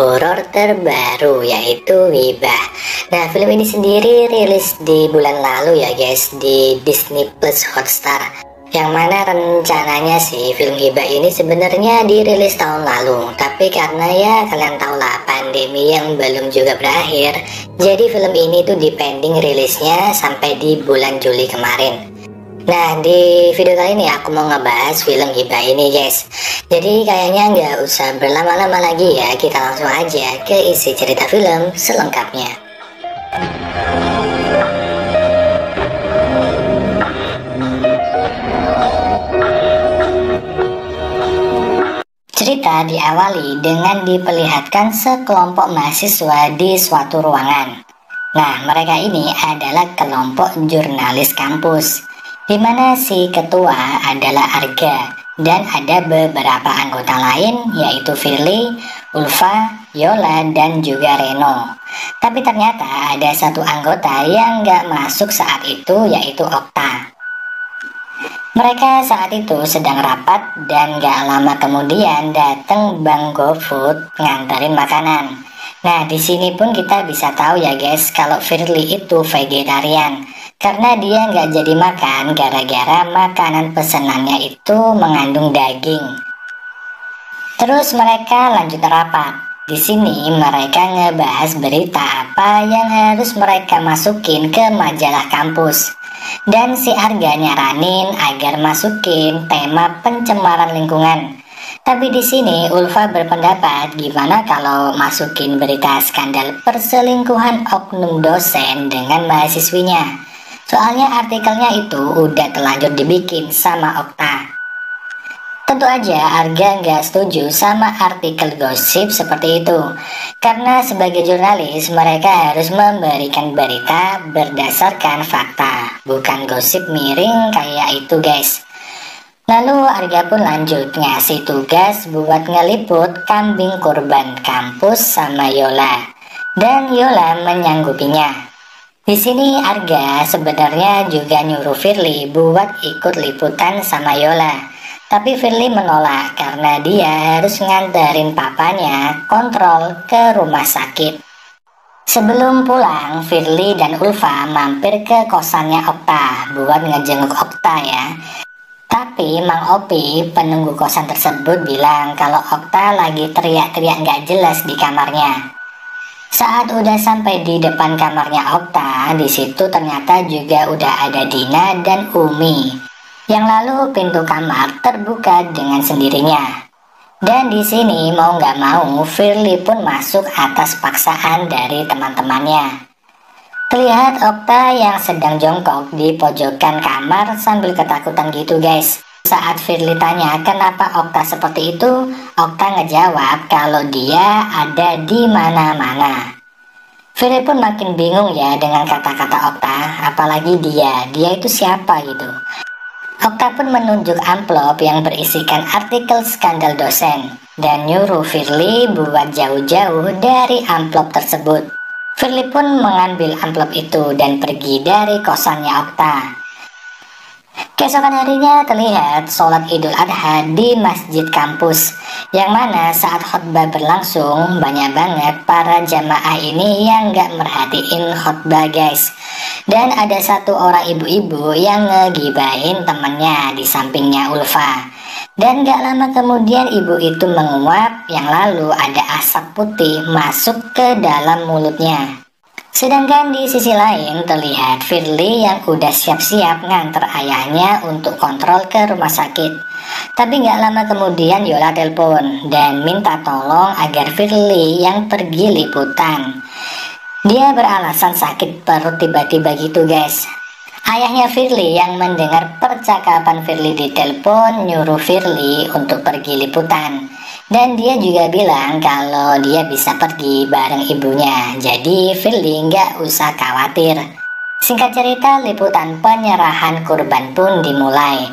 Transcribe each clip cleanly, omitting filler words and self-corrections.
horor terbaru yaitu Hibah. Nah, film ini sendiri rilis di bulan lalu ya guys di Disney Plus Hotstar. Yang mana rencananya sih film Hibah ini sebenarnya dirilis tahun lalu, tapi karena ya kalian tahu lah pandemi yang belum juga berakhir, jadi film ini tuh dipending rilisnya sampai di bulan Juli kemarin. Nah, di video kali ini aku mau ngebahas film Hibah ini guys. Jadi kayaknya nggak usah berlama-lama lagi ya, kita langsung aja ke isi cerita film selengkapnya. Cerita diawali dengan diperlihatkan sekelompok mahasiswa di suatu ruangan. Nah, mereka ini adalah kelompok jurnalis kampus, di mana si ketua adalah Arga dan ada beberapa anggota lain yaitu Firly, Ulfa, Yola, dan juga Reno. Tapi ternyata ada satu anggota yang nggak masuk saat itu yaitu Okta. Mereka saat itu sedang rapat dan gak lama kemudian datang Bang GoFood nganterin makanan. Nah, di sini pun kita bisa tahu ya guys kalau Firly itu vegetarian karena dia nggak jadi makan gara-gara makanan pesenannya itu mengandung daging. Terus mereka lanjut rapat. Di sini mereka ngebahas berita apa yang harus mereka masukin ke majalah kampus. Dan si Arga nyaranin agar masukin tema pencemaran lingkungan. Tapi di sini Ulfa berpendapat gimana kalau masukin berita skandal perselingkuhan oknum dosen dengan mahasiswinya. Soalnya artikelnya itu udah terlanjur dibikin sama Okta. Tentu aja Arga nggak setuju sama artikel gosip seperti itu. Karena sebagai jurnalis mereka harus memberikan berita berdasarkan fakta, bukan gosip miring kayak itu guys. Lalu Arga pun lanjut ngasih tugas buat ngeliput kambing kurban kampus sama Yola. Dan Yola menyanggupinya. Di sini Arga sebenarnya juga nyuruh Firly buat ikut liputan sama Yola. Tapi Firly menolak karena dia harus nganterin papanya kontrol ke rumah sakit. Sebelum pulang, Firly dan Ulfa mampir ke kosannya Okta buat ngejenguk Okta ya. Tapi Mang Opi, penunggu kosan tersebut bilang kalau Okta lagi teriak-teriak gak jelas di kamarnya. Saat udah sampai di depan kamarnya Okta, di situ ternyata juga udah ada Dina dan Umi. Yang lalu pintu kamar terbuka dengan sendirinya. Dan di sini mau nggak mau Firly pun masuk atas paksaan dari teman-temannya. Terlihat Okta yang sedang jongkok di pojokan kamar sambil ketakutan gitu guys. Saat Firly tanya kenapa Okta seperti itu, Okta ngejawab kalau dia ada di mana-mana. Firly pun makin bingung ya dengan kata-kata Okta, apalagi dia itu siapa gitu. Okta pun menunjuk amplop yang berisikan artikel skandal dosen dan nyuruh Firly buat jauh-jauh dari amplop tersebut. Firly pun mengambil amplop itu dan pergi dari kosannya Okta. Keesokan harinya terlihat sholat Idul Adha di masjid kampus, yang mana saat khutbah berlangsung banyak banget para jamaah ini yang gak merhatiin khutbah guys. Dan ada satu orang ibu-ibu yang ngegibahin temennya di sampingnya Ulfa. Dan gak lama kemudian ibu itu menguap, yang lalu ada asap putih masuk ke dalam mulutnya. Sedangkan di sisi lain terlihat Firly yang udah siap-siap nganter ayahnya untuk kontrol ke rumah sakit. Tapi gak lama kemudian Yola telepon dan minta tolong agar Firly yang pergi liputan. Dia beralasan sakit perut tiba-tiba gitu guys. Ayahnya Firly yang mendengar percakapan Firly di telepon nyuruh Firly untuk pergi liputan. Dan dia juga bilang kalau dia bisa pergi bareng ibunya. Jadi Firly nggak usah khawatir. Singkat cerita, liputan penyerahan kurban pun dimulai.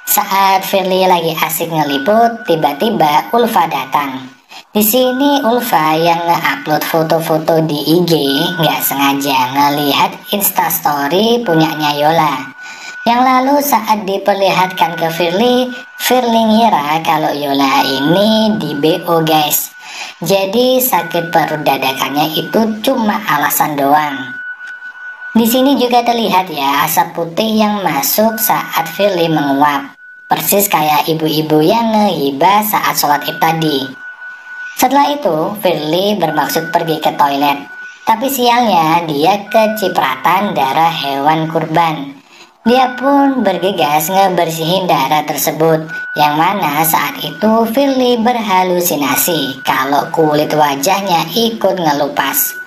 Saat Firly lagi asik ngeliput, tiba-tiba Ulfa datang. Di sini Ulfa yang nge-upload foto-foto di IG nggak sengaja ngelihat instastory punyanya Yola. Yang lalu saat diperlihatkan ke Firly, Firly ngira kalau Yola ini di BO guys. Jadi sakit perut dadakannya itu cuma alasan doang. Di sini juga terlihat ya asap putih yang masuk saat Firly menguap, persis kayak ibu-ibu yang ngehibah saat sholat id tadi. Setelah itu Firly bermaksud pergi ke toilet, tapi sialnya dia kecipratan darah hewan kurban. Dia pun bergegas ngebersihin darah tersebut, yang mana saat itu Firly berhalusinasi kalau kulit wajahnya ikut ngelupas.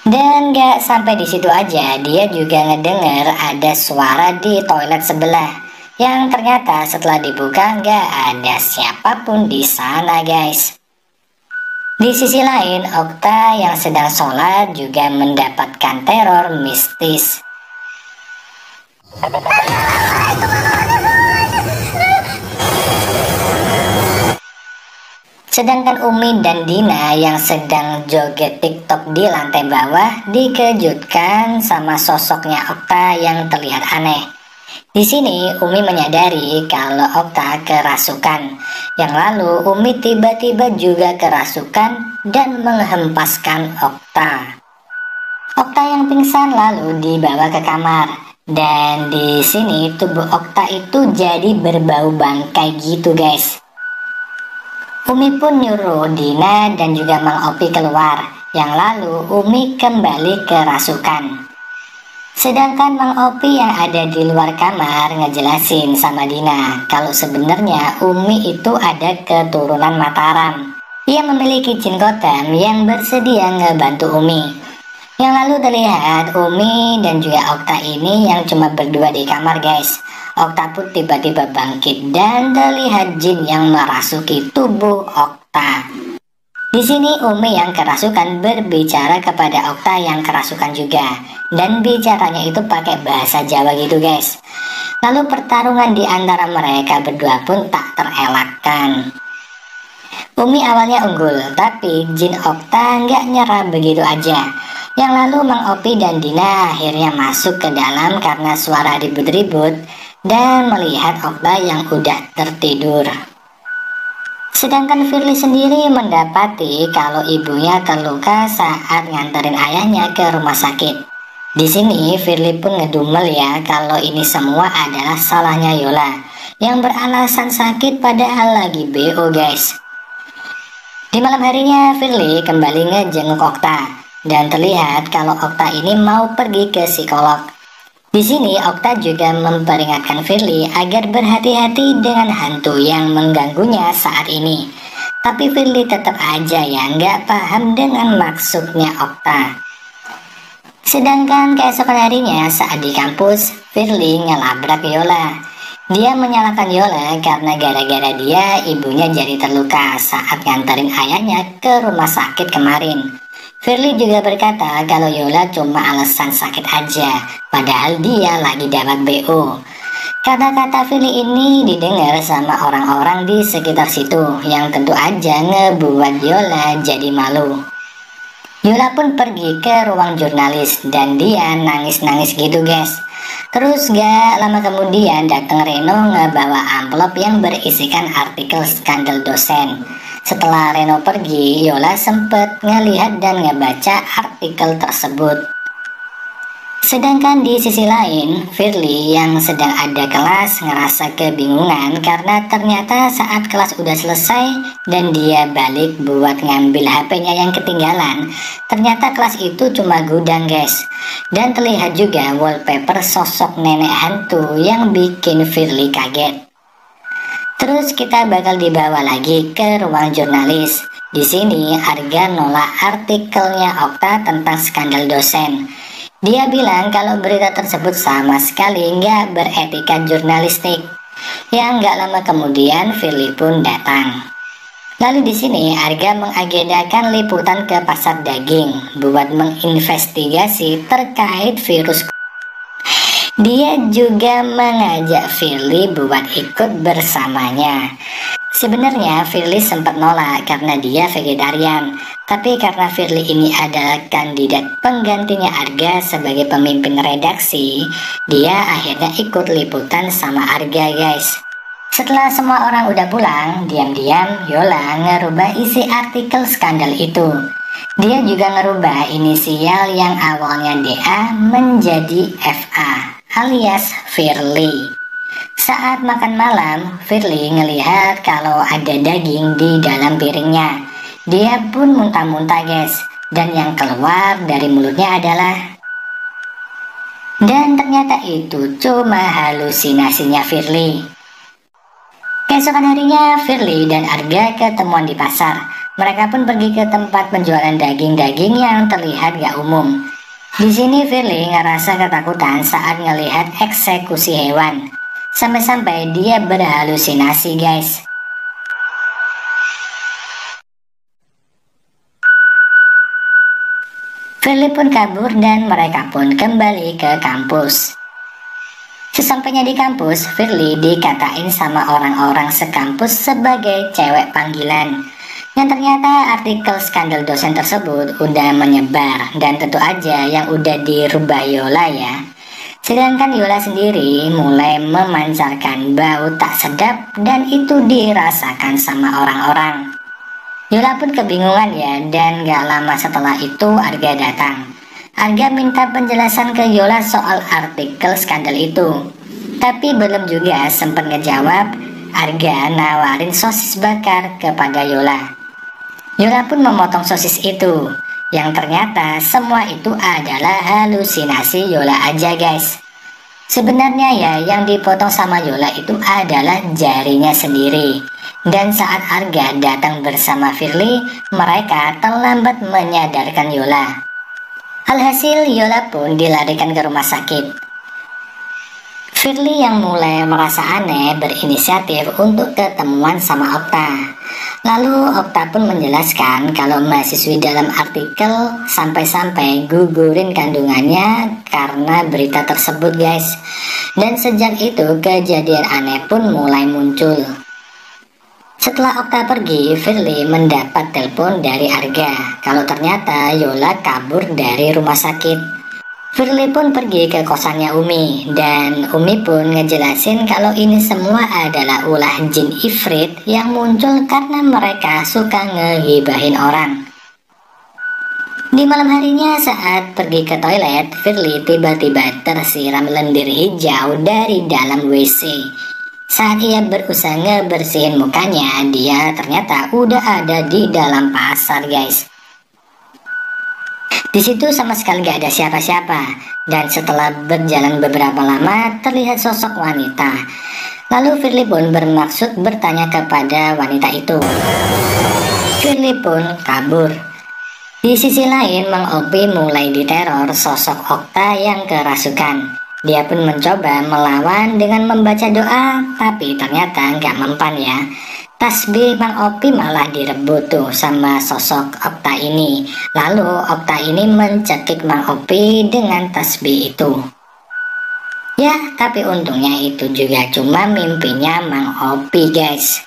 Dan gak sampai di situ aja, dia juga ngedenger ada suara di toilet sebelah, yang ternyata setelah dibuka gak ada siapapun di sana guys. Di sisi lain, Okta yang sedang sholat juga mendapatkan teror mistis. Sedangkan Umi dan Dina yang sedang joget TikTok di lantai bawah dikejutkan sama sosoknya Okta yang terlihat aneh. Di sini Umi menyadari kalau Okta kerasukan. Yang lalu Umi tiba-tiba juga kerasukan dan menghempaskan Okta. Okta yang pingsan lalu dibawa ke kamar. Dan di sini tubuh Okta itu jadi berbau bangkai gitu guys. Umi pun nyuruh Dina dan juga Mang Opi keluar. Yang lalu Umi kembali kerasukan. Sedangkan Mang Opi yang ada di luar kamar ngejelasin sama Dina kalau sebenarnya Umi itu ada keturunan Mataram. Ia memiliki jin kotem yang bersedia ngebantu Umi. Yang lalu terlihat Umi dan juga Okta ini yang cuma berdua di kamar guys. Okta pun tiba-tiba bangkit dan terlihat jin yang merasuki tubuh Okta. Di sini Umi yang kerasukan berbicara kepada Okta yang kerasukan juga, dan bicaranya itu pakai bahasa Jawa gitu guys. Lalu pertarungan di antara mereka berdua pun tak terelakkan. Umi awalnya unggul, tapi jin Okta nggak nyerah begitu aja. Yang lalu Mang Opi dan Dina akhirnya masuk ke dalam karena suara ribut-ribut dan melihat Okta yang udah tertidur. Sedangkan Firly sendiri mendapati kalau ibunya terluka saat nganterin ayahnya ke rumah sakit. Di sini Firly pun ngedumel ya kalau ini semua adalah salahnya Yola yang beralasan sakit padahal lagi BO guys. Di malam harinya Firly kembali ngejenguk Okta dan terlihat kalau Okta ini mau pergi ke psikolog. Di sini Okta juga memperingatkan Firly agar berhati-hati dengan hantu yang mengganggunya saat ini. Tapi Firly tetap aja ya nggak paham dengan maksudnya Okta. Sedangkan keesokan harinya saat di kampus, Firly ngelabrak Yola. Dia menyalahkan Yola karena gara-gara dia ibunya jadi terluka saat nganterin ayahnya ke rumah sakit kemarin. Firly juga berkata kalau Yola cuma alasan sakit aja, padahal dia lagi dapat BO. Kata-kata Firly ini didengar sama orang-orang di sekitar situ, yang tentu aja ngebuat Yola jadi malu. Yola pun pergi ke ruang jurnalis dan dia nangis-nangis gitu guys. Terus gak lama kemudian datang Reno ngebawa amplop yang berisikan artikel skandal dosen. Setelah Reno pergi, Yola sempet ngelihat dan ngebaca artikel tersebut. Sedangkan di sisi lain, Firly yang sedang ada kelas ngerasa kebingungan karena ternyata saat kelas udah selesai dan dia balik buat ngambil HP-nya yang ketinggalan, ternyata kelas itu cuma gudang guys. Dan terlihat juga wallpaper sosok nenek hantu yang bikin Firly kaget. Terus kita bakal dibawa lagi ke ruang jurnalis. Di sini Arga nolak artikelnya Okta tentang skandal dosen. Dia bilang kalau berita tersebut sama sekali nggak beretika jurnalistik. Yang nggak lama kemudian Firly pun datang. Lalu di sini Arga mengagendakan liputan ke pasar daging buat menginvestigasi terkait virus. Dia juga mengajak Firly buat ikut bersamanya. Sebenarnya Firly sempat nolak karena dia vegetarian, tapi karena Firly ini adalah kandidat penggantinya Arga sebagai pemimpin redaksi, dia akhirnya ikut liputan sama Arga guys. Setelah semua orang udah pulang, diam-diam Yola ngerubah isi artikel skandal itu. Dia juga ngerubah inisial yang awalnya DA menjadi FA alias Firly. Saat makan malam, Firly ngelihat kalau ada daging di dalam piringnya. Dia pun muntah-muntah guys, dan yang keluar dari mulutnya adalah... Dan ternyata itu cuma halusinasinya Firly. Keesokan harinya, Firly dan Arga ketemuan di pasar. Mereka pun pergi ke tempat penjualan daging-daging yang terlihat gak umum. Di sini Firly ngerasa ketakutan saat ngelihat eksekusi hewan. Sampai-sampai dia berhalusinasi guys. Firly pun kabur dan mereka pun kembali ke kampus. Sesampainya di kampus, Firly dikatain sama orang-orang sekampus sebagai cewek panggilan. Yang ternyata artikel skandal dosen tersebut udah menyebar, dan tentu aja yang udah dirubah Yola ya. Sedangkan Yola sendiri mulai memancarkan bau tak sedap dan itu dirasakan sama orang-orang. Yola pun kebingungan ya, dan gak lama setelah itu Arga datang. Arga minta penjelasan ke Yola soal artikel skandal itu. Tapi belum juga sempat ngejawab, Arga nawarin sosis bakar kepada Yola. Yola pun memotong sosis itu, yang ternyata semua itu adalah halusinasi Yola aja guys. Sebenarnya ya, yang dipotong sama Yola itu adalah jarinya sendiri. Dan saat Arga datang bersama Firly, mereka terlambat menyadarkan Yola. Alhasil Yola pun dilarikan ke rumah sakit. Firly yang mulai merasa aneh berinisiatif untuk ketemuan sama Okta. Lalu Okta pun menjelaskan kalau mahasiswi dalam artikel sampai-sampai gugurin kandungannya karena berita tersebut guys. Dan sejak itu kejadian aneh pun mulai muncul. Setelah Okta pergi, Firly mendapat telepon dari Arga kalau ternyata Yola kabur dari rumah sakit. Firly pun pergi ke kosannya Umi, dan Umi pun ngejelasin kalau ini semua adalah ulah jin ifrit yang muncul karena mereka suka ngehibahin orang. Di malam harinya saat pergi ke toilet, Firly tiba-tiba tersiram lendir hijau dari dalam WC. Saat ia berusaha ngebersihin mukanya, dia ternyata udah ada di dalam pasar guys. Di situ sama sekali gak ada siapa-siapa, dan setelah berjalan beberapa lama terlihat sosok wanita. Lalu Firly pun bermaksud bertanya kepada wanita itu. Firly pun kabur. Di sisi lain, Mang Opi mulai diteror sosok Okta yang kerasukan. Dia pun mencoba melawan dengan membaca doa, tapi ternyata nggak mempan ya. Tasbih Mang Opi malah direbut tuh sama sosok Okta ini. Lalu Okta ini mencekik Mang Opi dengan tasbih itu. Ya, tapi untungnya itu juga cuma mimpinya Mang Opi guys.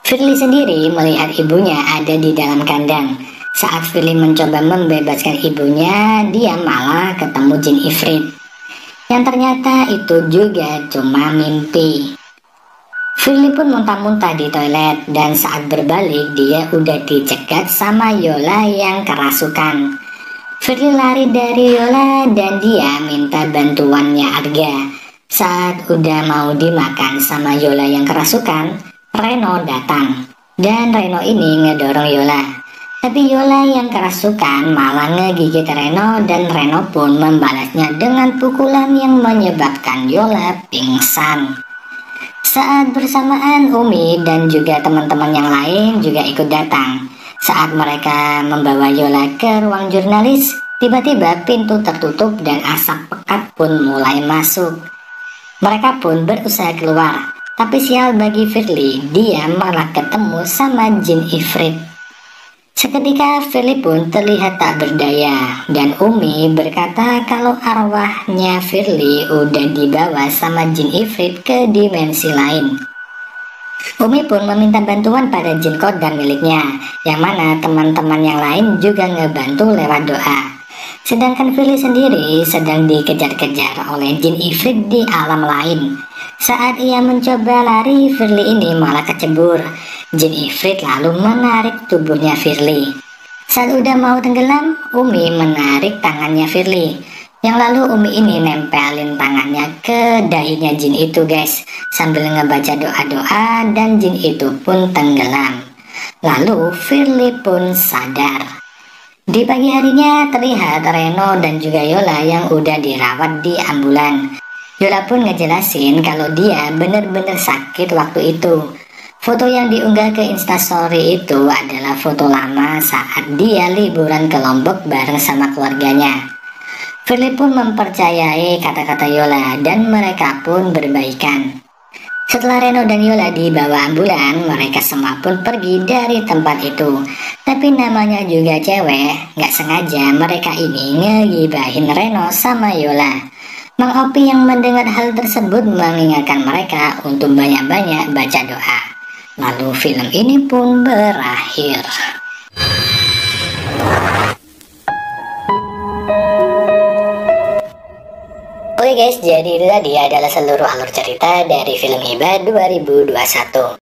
Firly sendiri melihat ibunya ada di dalam kandang. Saat Firly mencoba membebaskan ibunya, dia malah ketemu jin ifrit. Yang ternyata itu juga cuma mimpi. Firly pun muntah-muntah di toilet, dan saat berbalik dia udah dicegat sama Yola yang kerasukan. Firly lari dari Yola dan dia minta bantuannya Arga. Saat udah mau dimakan sama Yola yang kerasukan, Reno datang. Dan Reno ini ngedorong Yola. Tapi Yola yang kerasukan malah ngegigit Reno, dan Reno pun membalasnya dengan pukulan yang menyebabkan Yola pingsan. Saat bersamaan Umi dan juga teman-teman yang lain juga ikut datang. Saat mereka membawa Yola ke ruang jurnalis, tiba-tiba pintu tertutup dan asap pekat pun mulai masuk. Mereka pun berusaha keluar, tapi sial bagi Firly, dia malah ketemu sama jin ifrit. Seketika Firly pun terlihat tak berdaya, dan Umi berkata kalau arwahnya Firly udah dibawa sama jin ifrit ke dimensi lain. Umi pun meminta bantuan pada jin kodam miliknya, yang mana teman-teman yang lain juga ngebantu lewat doa. Sedangkan Firly sendiri sedang dikejar-kejar oleh jin ifrit di alam lain. Saat ia mencoba lari, Firly ini malah kecebur. Jin ifrit lalu menarik tubuhnya Firly. Saat udah mau tenggelam, Umi menarik tangannya Firly. Yang lalu Umi ini nempelin tangannya ke dahinya jin itu guys, sambil ngebaca doa-doa dan jin itu pun tenggelam. Lalu Firly pun sadar. Di pagi harinya terlihat Reno dan juga Yola yang udah dirawat di ambulan. Yola pun ngejelasin kalau dia bener-bener sakit waktu itu. Foto yang diunggah ke Instastory itu adalah foto lama saat dia liburan ke Lombok bareng sama keluarganya. Firly pun mempercayai kata-kata Yola dan mereka pun berbaikan. Setelah Reno dan Yola dibawa ambulan, mereka semua pun pergi dari tempat itu. Tapi namanya juga cewek, gak sengaja mereka ini ngegibahin Reno sama Yola. Mang Opi yang mendengar hal tersebut mengingatkan mereka untuk banyak-banyak baca doa. Lalu film ini pun berakhir. Oke guys, jadi itu tadi adalah seluruh alur cerita dari film Hibah 2021.